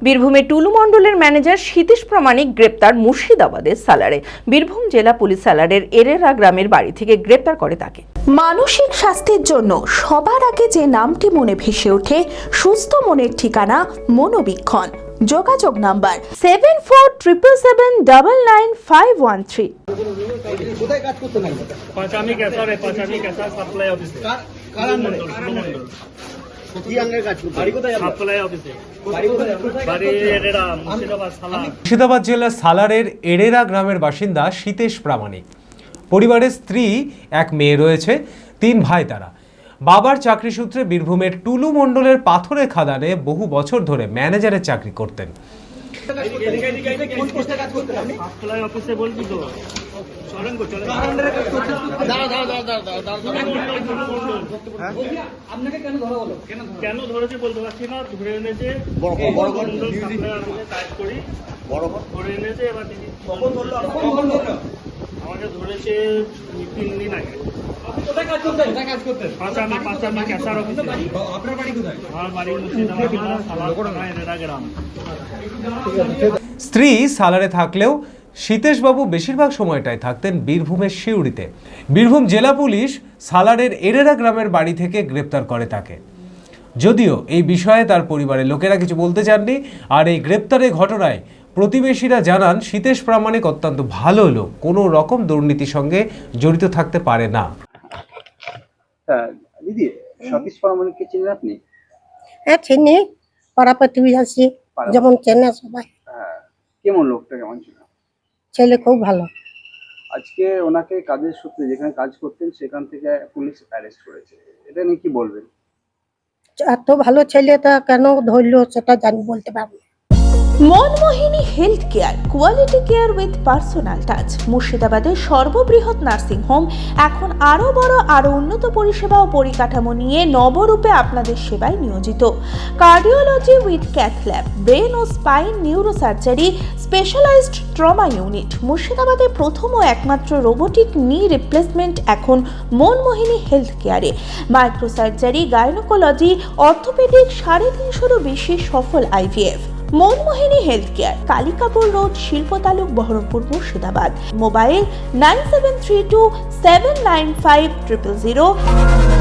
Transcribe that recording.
বীরভূমের টুলু মণ্ডলের ম্যানেজার সতীশ প্রামাণিক গ্রেপ্তার মুর্শিদাবাদের সালারে। বীরভূম জেলা পুলিশ সালারের এরেরা গ্রামের বাড়ি থেকে গ্রেপ্তার করে তাকে। মানসিক স্বাস্থ্যের জন্য সবার আগে যে নামটি মনে ভেসে ওঠে, সুস্থ মনের ঠিকানা মনোবীক্ষণ। যোগাযোগ নাম্বার 7477799513। কোথায় কাজ করতে নাই? পাঁচামি ক্যাসার সাপ্লাই অফিসে। কি আঙ্গের কাজ করতে? বাড়ি কোথায়? সাপ্লাই অফিসে। বাড়ি এরেরা, মুর্শিদাবাদ সালার। মুর্শিদাবাদ জেলার সালারের এরেরা গ্রামের বাসিন্দা সতীশ প্রামাণিক। পরিবারের স্ত্রী, এক মেয়ে রয়েছে, 3 ভাই তারা। বাবার চাকরি সূত্রে বীরভূমের টুলু মণ্ডলের পাথরের খাদানে বহু বছর ধরে ম্যানেজারের চাকরি করতেন। সাপ্লাই অফিসে বলছি তো। কেন ধরেছে বলতে পারছি না। ধরে এনেছে কাজ করি, ধরে এনেছে। এবার দিদি আমাকে ধরেছে 3 দিন আগে। পাঁচামি ক্যাসার অফিসে। আপনার বাড়ি কোথায়? আমার বাড়ি মুর্শিদাবাদ সালার এরেরা গ্রাম। স্ত্রী সালারে থাকলেও সতীশবাবু বেশিরভাগ সময়টাই থাকতেন বীরভূমের সিউড়িতে। বীরভূম জেলা পুলিশ সালারের এরেরা গ্রামের বাড়ি থেকে গ্রেপ্তার করে তাকে। যদিও এই বিষয়ে তার পরিবারের লোকেরা কিছু বলতে চাননি। আর এই গ্রেপ্তারের ঘটনায় প্রতিবেশীরা জানান সতীশ প্রামাণিক অত্যন্ত ভালো লোক, কোনো রকম দুর্নীতির সঙ্গে জড়িত থাকতে পারে না। দিদি, সতীশ প্রামাণিককে চিনেন আপনি? হ্যাঁ চিনি, পাড়া প্রতিবেশী যেমন চেনে সবাই। কেমন লোকটা, কেমন ছিল? ছেলে খুব ভালো। আজকে ওনাকে কাজের সূত্রে যেখানে কাজ করতেন সেখান থেকে পুলিশ অ্যারেস্ট করেছে, এটা নিয়ে কি বলবেন? এত ভালো ছেলেটা কেন ধরলো সেটা জানি বলতে পারবো না। Manmohini health care, quality care with personal touch. মুর্শিদাবাদের সর্ববৃহৎ নার্সিং হোম এখন আরও বড়, আরও উন্নত পরিষেবা ও পরিকাঠামো নিয়ে নবরূপে আপনাদের সেবায় নিয়োজিত। Cardiology with cath lab, brain ও spine neurosurgery, specialised trauma unit. মুর্শিদাবাদে প্রথম ও একমাত্র রোবোটিক নি রিপ্লেসমেন্ট এখন মনমোহিনী হেলথ কেয়ারে। মাইক্রোসার্জারি, গাইনোকোলজি, অর্থোপেডিক, 350-এরও বেশি সফল IVF। Manmohini health care, Kalikapur road, শিল্পতালুক, বহরমপুর, মুর্শিদাবাদ। মোবাইল 9732795000।